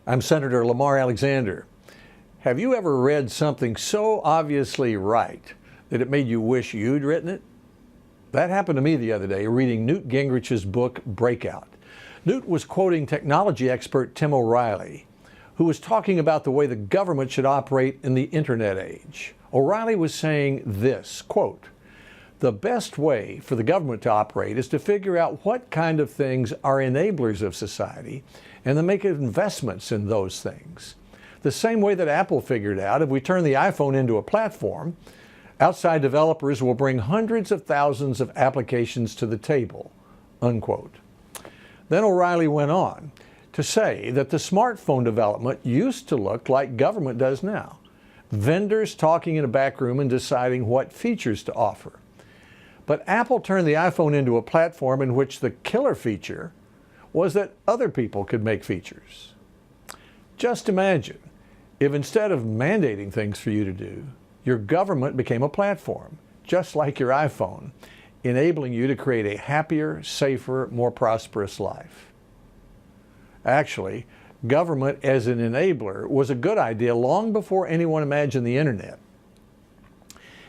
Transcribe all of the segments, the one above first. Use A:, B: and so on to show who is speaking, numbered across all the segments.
A: I'm Senator Lamar Alexander. Have you ever read something so obviously right that it made you wish you'd written it? That happened to me the other day reading Newt Gingrich's book, Breakout. Newt was quoting technology expert Tim O'Reilly, who was talking about the way the government should operate in the internet age. O'Reilly was saying this, quote, "The best way for the government to operate is to figure out what kind of things are enablers of society and then make investments in those things. The same way that Apple figured out if we turn the iPhone into a platform, outside developers will bring hundreds of thousands of applications to the table," unquote. Then O'Reilly went on to say that the smartphone development used to look like government does now. Vendors talking in a back room and deciding what features to offer. But Apple turned the iPhone into a platform in which the killer feature was that other people could make features. Just imagine if instead of mandating things for you to do, your government became a platform, just like your iPhone, enabling you to create a happier, safer, more prosperous life. Actually, government as an enabler was a good idea long before anyone imagined the internet.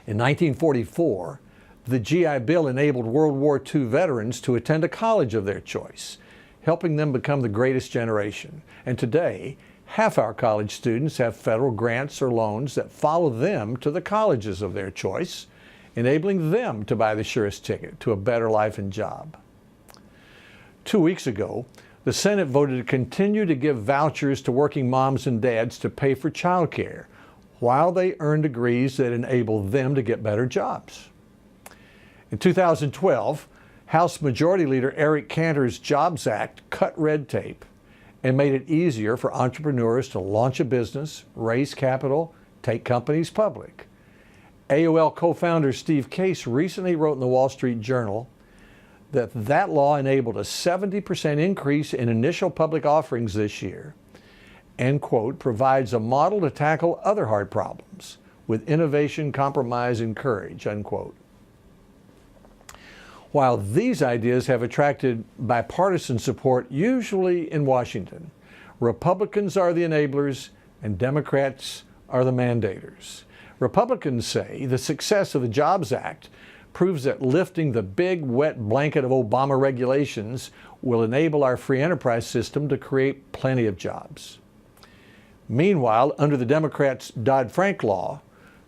A: In 1944, the GI Bill enabled World War II veterans to attend a college of their choice, helping them become the greatest generation. And today, half our college students have federal grants or loans that follow them to the colleges of their choice, enabling them to buy the surest ticket to a better life and job. 2 weeks ago, the Senate voted to continue to give vouchers to working moms and dads to pay for child care while they earn degrees that enable them to get better jobs. In 2012, House Majority Leader Eric Cantor's Jobs Act cut red tape and made it easier for entrepreneurs to launch a business, raise capital, take companies public. AOL co-founder Steve Case recently wrote in the Wall Street Journal that law enabled a 70% increase in initial public offerings this year and, quote, provides a model to tackle other hard problems with innovation, compromise, and courage, unquote. While these ideas have attracted bipartisan support, usually in Washington, Republicans are the enablers and Democrats are the mandators. Republicans say the success of the Jobs Act proves that lifting the big wet blanket of Obama regulations will enable our free enterprise system to create plenty of jobs. Meanwhile, under the Democrats' Dodd-Frank law,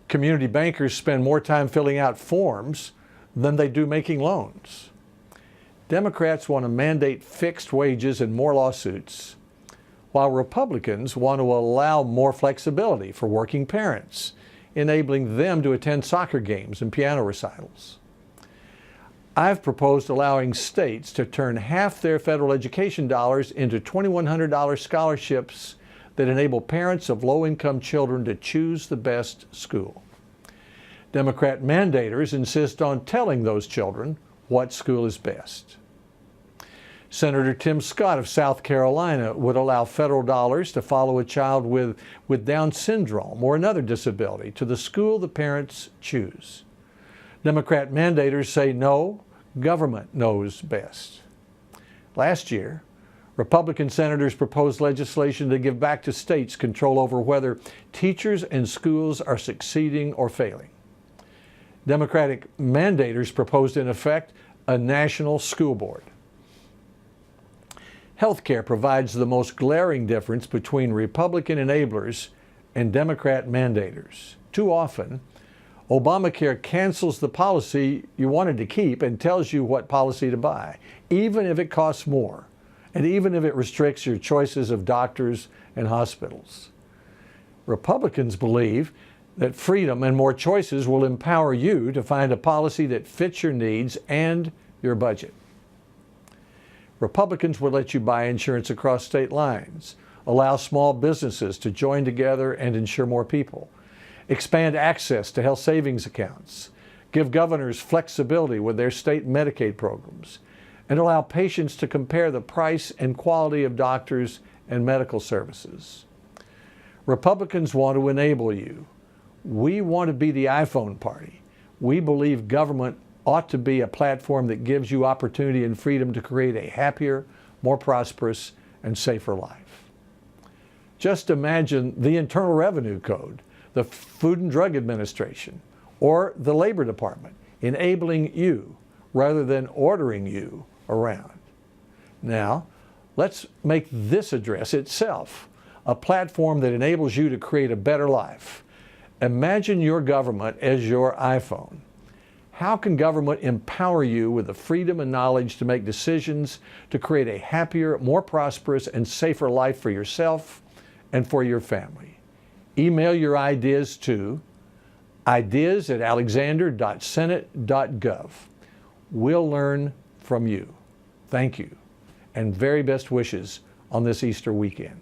A: community bankers spend more time filling out forms than they do making loans. Democrats want to mandate fixed wages and more lawsuits, while Republicans want to allow more flexibility for working parents, enabling them to attend soccer games and piano recitals. I've proposed allowing states to turn half their federal education dollars into $2,100 scholarships that enable parents of low-income children to choose the best school. Democrat mandators insist on telling those children what school is best. Senator Tim Scott of South Carolina would allow federal dollars to follow a child with Down syndrome or another disability to the school the parents choose. Democrat mandators say no, government knows best. Last year, Republican senators proposed legislation to give back to states control over whether teachers and schools are succeeding or failing. Democratic mandators proposed, in effect, a national school board. Healthcare provides the most glaring difference between Republican enablers and Democrat mandators. Too often, Obamacare cancels the policy you wanted to keep and tells you what policy to buy, even if it costs more, and even if it restricts your choices of doctors and hospitals. Republicans believe that freedom and more choices will empower you to find a policy that fits your needs and your budget. Republicans would let you buy insurance across state lines, allow small businesses to join together and insure more people, expand access to health savings accounts, give governors flexibility with their state Medicaid programs, and allow patients to compare the price and quality of doctors and medical services. Republicans want to enable you. We want to be the iPhone party. We believe government ought to be a platform that gives you opportunity and freedom to create a happier, more prosperous, and safer life. Just imagine the Internal Revenue Code, the Food and Drug Administration, or the Labor Department enabling you rather than ordering you around. Now, let's make this address itself a platform that enables you to create a better life. Imagine your government as your iPhone. How can government empower you with the freedom and knowledge to make decisions to create a happier, more prosperous, and safer life for yourself and for your family? Email your ideas to ideas@alexander.senate.gov. We'll learn from you. Thank you, and very best wishes on this Easter weekend.